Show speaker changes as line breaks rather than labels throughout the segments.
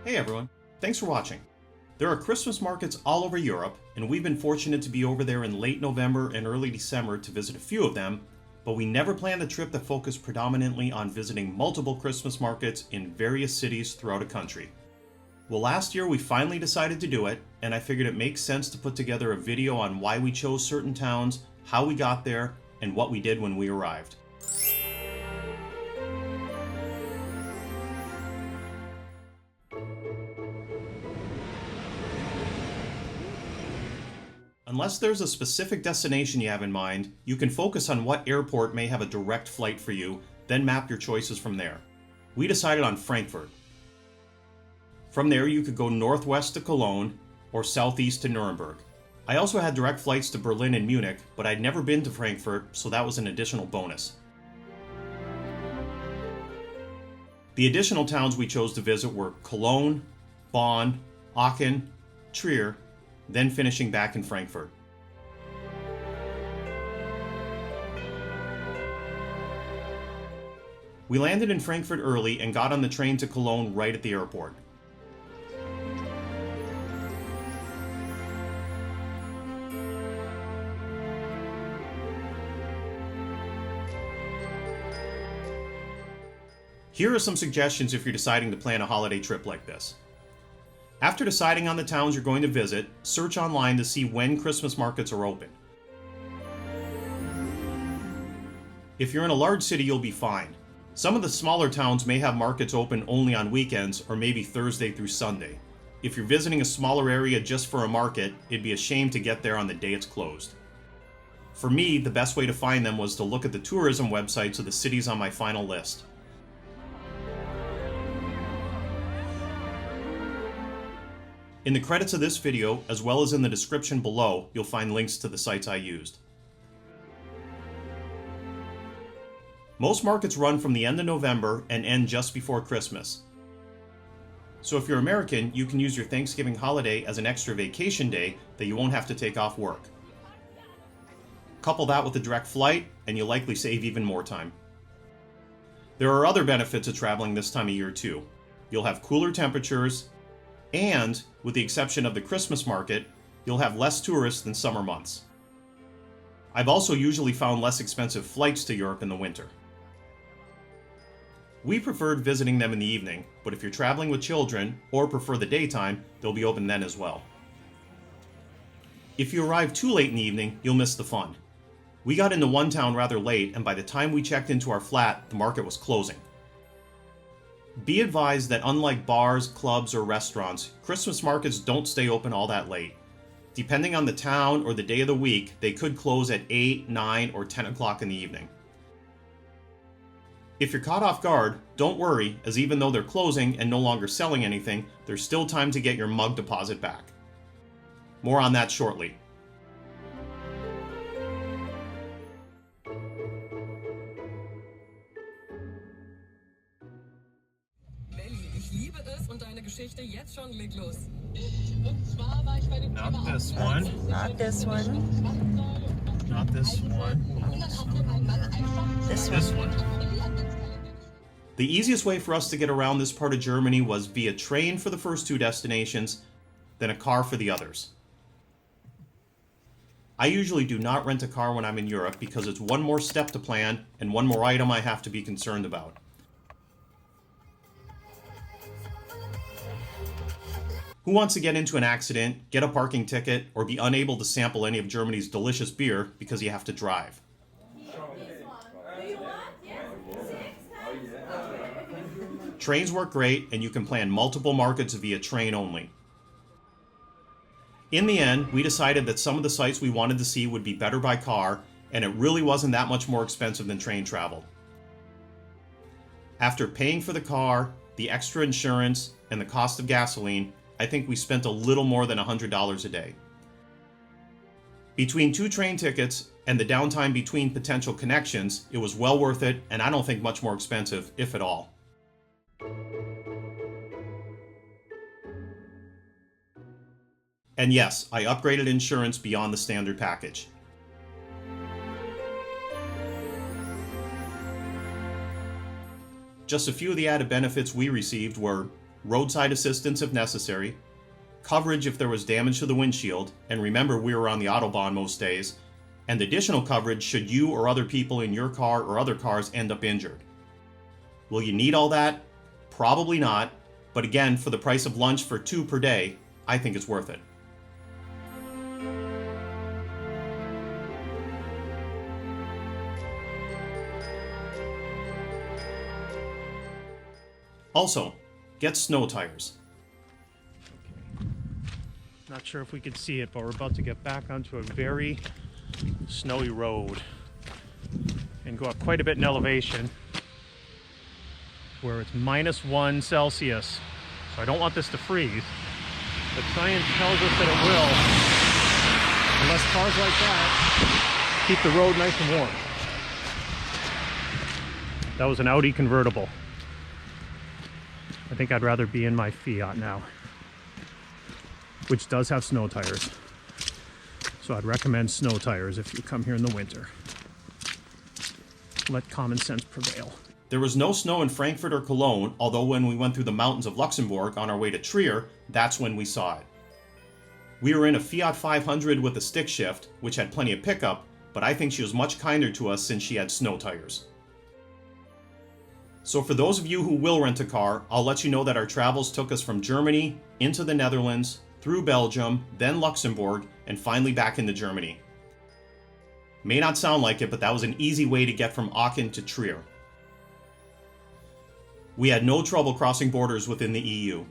Hey everyone, thanks for watching. There are Christmas markets all over Europe, and we've been fortunate to be over there in late November and early December to visit a few of them, but we never planned a trip that focused predominantly on visiting multiple Christmas markets in various cities throughout a country. Well, last year we finally decided to do it, and I figured it makes sense to put together a video on why we chose certain towns, how we got there, and what we did when we arrived. Unless there's a specific destination you have in mind, you can focus on what airport may have a direct flight for you, then map your choices from there. We decided on Frankfurt. From there you could go northwest to Cologne or southeast to Nuremberg. I also had direct flights to Berlin and Munich, but I'd never been to Frankfurt, so that was an additional bonus. The additional towns we chose to visit were Cologne, Bonn, Aachen, Trier, then finishing back in Frankfurt. We landed in Frankfurt early and got on the train to Cologne right at the airport. Here are some suggestions if you're deciding to plan a holiday trip like this. After deciding on the towns you're going to visit, search online to see when Christmas markets are open. If you're in a large city, you'll be fine. Some of the smaller towns may have markets open only on weekends or maybe Thursday through Sunday. If you're visiting a smaller area just for a market, it'd be a shame to get there on the day it's closed. For me, the best way to find them was to look at the tourism websites of the cities on my final list. In the credits of this video, as well as in the description below, you'll find links to the sites I used. Most markets run from the end of November and end just before Christmas. So if you're American, you can use your Thanksgiving holiday as an extra vacation day that you won't have to take off work. Couple that with a direct flight, and you'll likely save even more time. There are other benefits of traveling this time of year too. You'll have cooler temperatures, and, with the exception of the Christmas market, you'll have less tourists than summer months. I've also usually found less expensive flights to Europe in the winter. We preferred visiting them in the evening, but if you're traveling with children, or prefer the daytime, they'll be open then as well. If you arrive too late in the evening, you'll miss the fun. We got into one town rather late, and by the time we checked into our flat, the market was closing. Be advised that unlike bars, clubs, or restaurants, Christmas markets don't stay open all that late. Depending on the town or the day of the week, they could close at 8, 9, or 10 o'clock in the evening. If you're caught off guard, don't worry, as even though they're closing and no longer selling anything, there's still time to get your mug deposit back. More on that shortly.
Not this one.
Not this one.
Not this one.
This one.
The easiest way for us to get around this part of Germany was via train for the first two destinations, then a car for the others. I usually do not rent a car when I'm in Europe because it's one more step to plan and one more item I have to be concerned about. Who wants to get into an accident, get a parking ticket, or be unable to sample any of Germany's delicious beer because you have to drive? Trains work great, and you can plan multiple markets via train only. In the end, we decided that some of the sites we wanted to see would be better by car, and it really wasn't that much more expensive than train travel. After paying for the car, the extra insurance, and the cost of gasoline, I think we spent a little more than $100 a day. Between two train tickets and the downtime between potential connections, it was well worth it, and I don't think much more expensive, if at all. And yes, I upgraded insurance beyond the standard package. Just a few of the added benefits we received were roadside assistance if necessary, coverage if there was damage to the windshield, and remember we were on the Autobahn most days, and additional coverage should you or other people in your car or other cars end up injured. Will you need all that? Probably not, but again, for the price of lunch for 2 per day, I think it's worth it. Also, get snow tires.
Not sure if we can see it, but we're about to get back onto a very snowy road and go up quite a bit in elevation where it's -1 Celsius. So I don't want this to freeze, but science tells us that it will, unless cars like that keep the road nice and warm. That was an Audi convertible. I think I'd rather be in my Fiat now, which does have snow tires. So I'd recommend snow tires if you come here in the winter. Let common sense prevail.
There was no snow in Frankfurt or Cologne, although when we went through the mountains of Luxembourg on our way to Trier, that's when we saw it. We were in a Fiat 500 with a stick shift, which had plenty of pickup, but I think she was much kinder to us since she had snow tires. So for those of you who will rent a car, I'll let you know that our travels took us from Germany into the Netherlands, through Belgium, then Luxembourg, and finally back into Germany. May not sound like it, but that was an easy way to get from Aachen to Trier. We had no trouble crossing borders within the EU.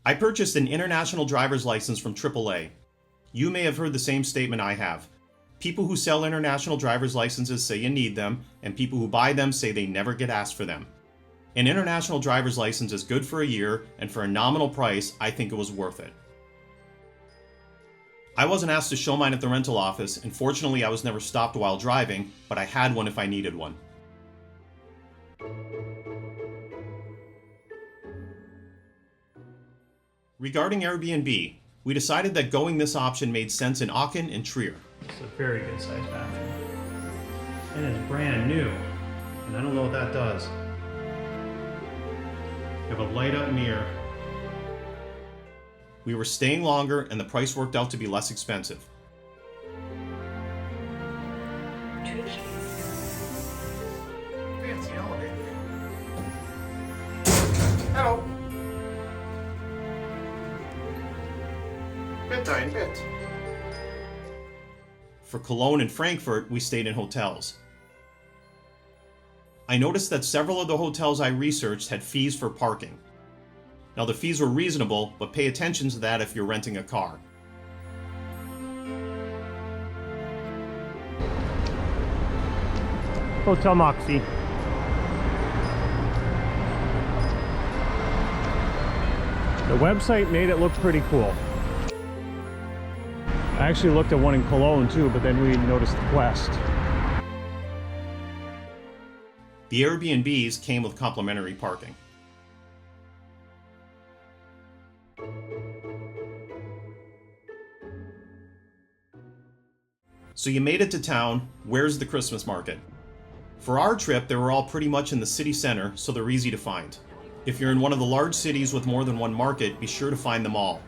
I purchased an international driver's license from AAA. You may have heard the same statement I have. People who sell international driver's licenses say you need them, and people who buy them say they never get asked for them. An international driver's license is good for a year, and for a nominal price, I think it was worth it. I wasn't asked to show mine at the rental office, and fortunately I was never stopped while driving, but I had one if I needed one. Regarding Airbnb, we decided that going this option made sense in Aachen and Trier.
It's a very good sized bathroom. And it's brand new. And I don't know what that does. You have a light up mirror.
We were staying longer and the price worked out to be less expensive.
Fancy elevator. Hello. Bitte ein Bett.
For Cologne and Frankfurt, we stayed in hotels. I noticed that several of the hotels I researched had fees for parking. Now the fees were reasonable, but pay attention to that if you're renting a car.
Hotel Moxie. The website made it look pretty cool. I actually looked at one in Cologne too, but then we noticed Quest.
The Airbnbs came with complimentary parking. So you made it to town. Where's the Christmas market? For our trip, they were all pretty much in the city center, so they're easy to find. If you're in one of the large cities with more than one market, be sure to find them all.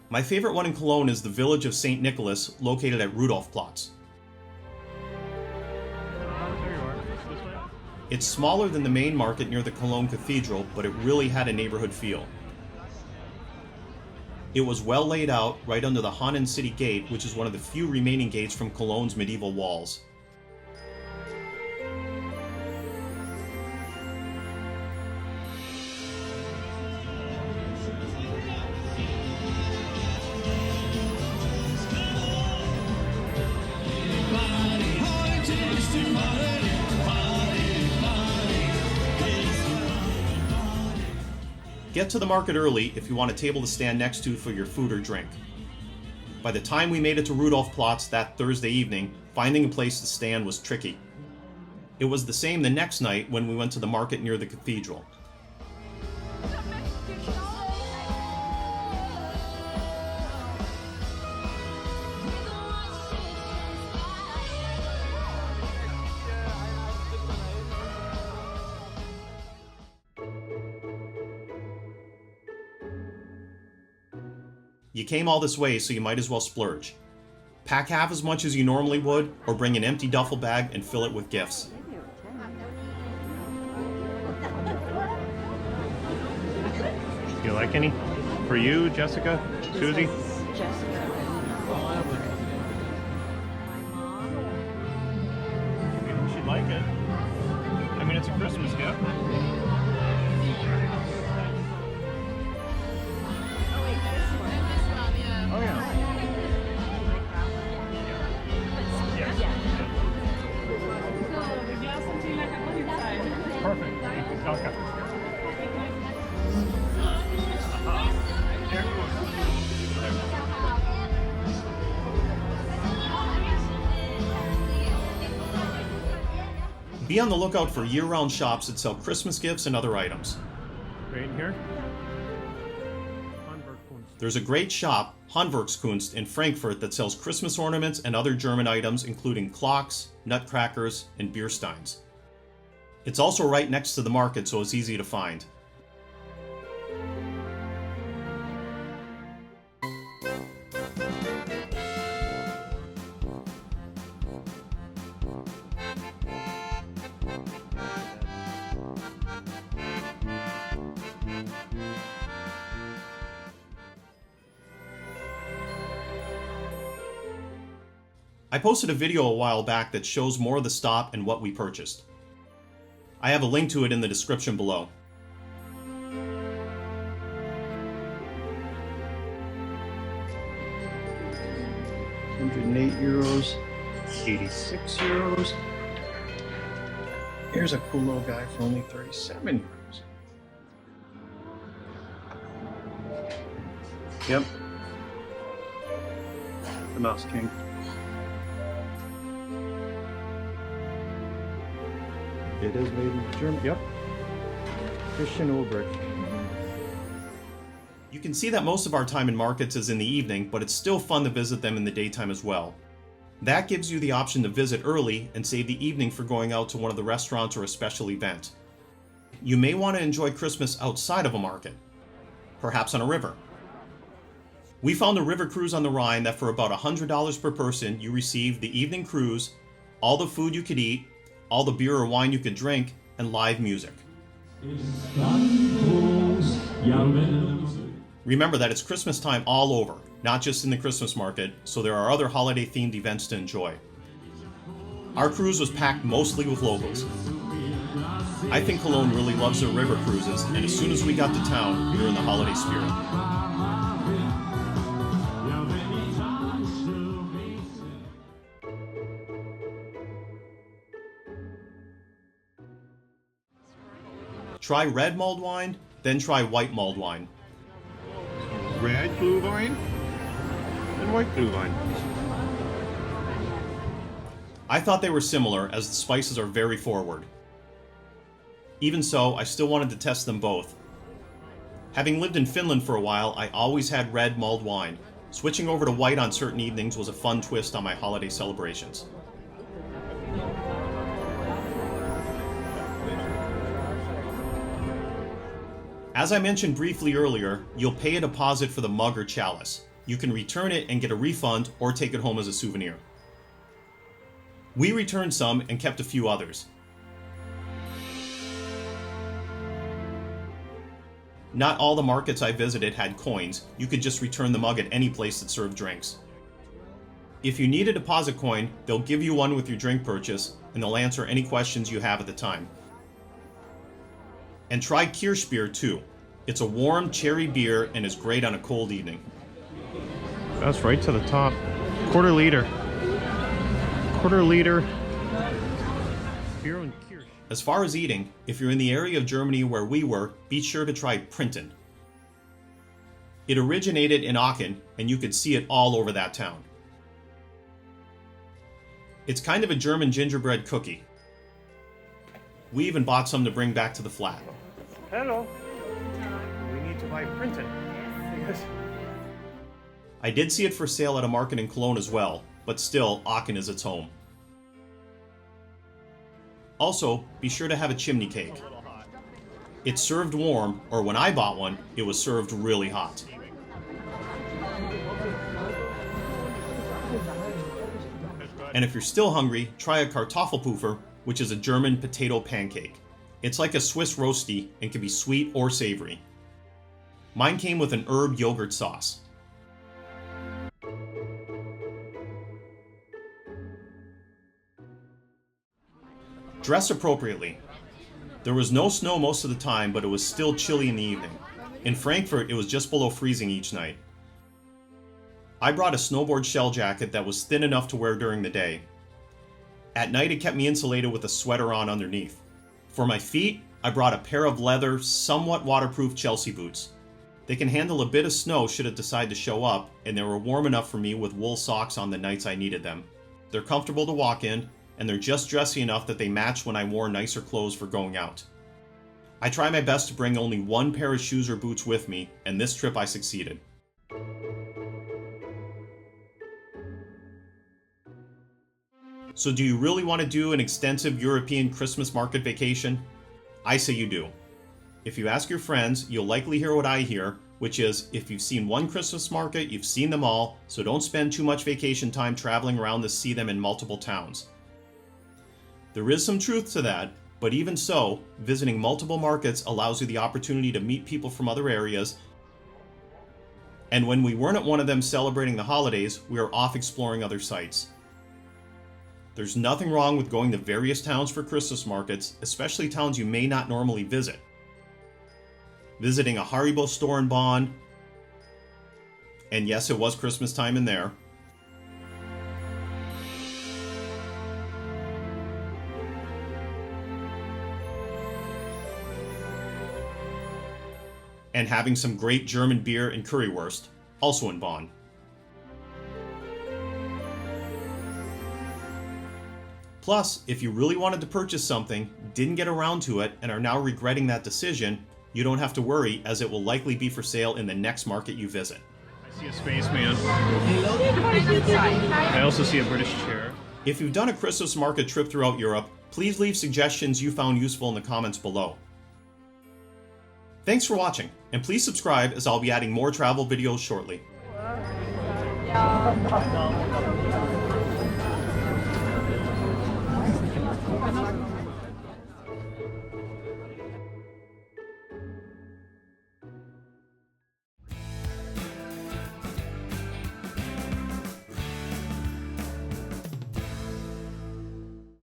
My favorite one in Cologne is the village of St. Nicholas, located at Rudolfplatz. It's smaller than the main market near the Cologne Cathedral, but it really had a neighborhood feel. It was well laid out right under the Hannen City Gate, which is one of the few remaining gates from Cologne's medieval walls. Get to the market early if you want a table to stand next to for your food or drink. By the time we made it to Rudolfplatz that Thursday evening, finding a place to stand was tricky. It was the same the next night when we went to the market near the cathedral. You came all this way, so you might as well splurge. Pack half as much as you normally would, or bring an empty duffel bag and fill it with gifts.
Do you like any? For you, Jessica? Susie?
Jessica.
She'd like it. I mean, it's a Christmas gift. Oh, yeah. Perfect. Okay.
Be on the lookout for year-round shops that sell Christmas gifts and other items.
Right here.
There's a great shop, Handwerkskunst, in Frankfurt that sells Christmas ornaments and other German items, including clocks, nutcrackers, and beer steins. It's also right next to the market, so it's easy to find. I posted a video a while back that shows more of the stop and what we purchased. I have a link to it in the description below.
€108, 86 euros. Here's a cool little guy for only 37 euros. Yep. The Mouse King. It is made in Germany. Yep. Christian Ulbrich.
You can see that most of our time in markets is in the evening, but it's still fun to visit them in the daytime as well. That gives you the option to visit early and save the evening for going out to one of the restaurants or a special event. You may want to enjoy Christmas outside of a market, perhaps on a river. We found a river cruise on the Rhine that for about $100 per person, you receive the evening cruise, all the food you could eat, all the beer or wine you could drink, and live music. Remember that it's Christmas time all over, not just in the Christmas market, so there are other holiday-themed events to enjoy. Our cruise was packed mostly with locals. I think Cologne really loves their river cruises, and as soon as we got to town, we were in the holiday spirit. Try red mulled wine, then try white mulled wine.
Red Glühwein and white Glühwein.
I thought they were similar, as the spices are very forward. Even so, I still wanted to test them both. Having lived in Finland for a while, I always had red mulled wine. Switching over to white on certain evenings was a fun twist on my holiday celebrations. As I mentioned briefly earlier, you'll pay a deposit for the mug or chalice. You can return it and get a refund or take it home as a souvenir. We returned some and kept a few others. Not all the markets I visited had coins. You could just return the mug at any place that served drinks. If you need a deposit coin, they'll give you one with your drink purchase, and they'll answer any questions you have at the time. And try Kirschbier too. It's a warm cherry beer and is great on a cold evening.
That's right to the top. Quarter liter. Quarter liter. Beer and Kirsch.
As far as eating, if you're in the area of Germany where we were, be sure to try Printen. It originated in Aachen, and you could see it all over that town. It's kind of a German gingerbread cookie. We even bought some to bring back to the flat.
Hello. We need to buy Printen. Yes.
I did see it for sale at a market in Cologne as well, but still, Aachen is its home. Also, be sure to have a chimney cake. It's served warm, or when I bought one, it was served really hot. And if you're still hungry, try a Kartoffelpuffer, which is a German potato pancake. It's like a Swiss roasty and can be sweet or savory. Mine came with an herb yogurt sauce. Dress appropriately. There was no snow most of the time, but it was still chilly in the evening. In Frankfurt, it was just below freezing each night. I brought a snowboard shell jacket that was thin enough to wear during the day. At night, it kept me insulated with a sweater on underneath. For my feet, I brought a pair of leather, somewhat waterproof Chelsea boots. They can handle a bit of snow should it decide to show up, and they were warm enough for me with wool socks on the nights I needed them. They're comfortable to walk in, and they're just dressy enough that they match when I wore nicer clothes for going out. I try my best to bring only one pair of shoes or boots with me, and this trip I succeeded. So do you really want to do an extensive European Christmas market vacation? I say you do. If you ask your friends, you'll likely hear what I hear, which is, if you've seen one Christmas market, you've seen them all, so don't spend too much vacation time traveling around to see them in multiple towns. There is some truth to that, but even so, visiting multiple markets allows you the opportunity to meet people from other areas, and when we weren't at one of them celebrating the holidays, we were off exploring other sites. There's nothing wrong with going to various towns for Christmas markets, especially towns you may not normally visit. Visiting a Haribo store in Bonn, and yes, it was Christmas time in there. And having some great German beer and currywurst, also in Bonn. Plus, if you really wanted to purchase something, didn't get around to it, and are now regretting that decision, you don't have to worry, as it will likely be for sale in the next market you visit.
I see a spaceman. I also see a British chair.
If you've done a Christmas market trip throughout Europe, please leave suggestions you found useful in the comments below. Thanks for watching, and please subscribe as I'll be adding more travel videos shortly.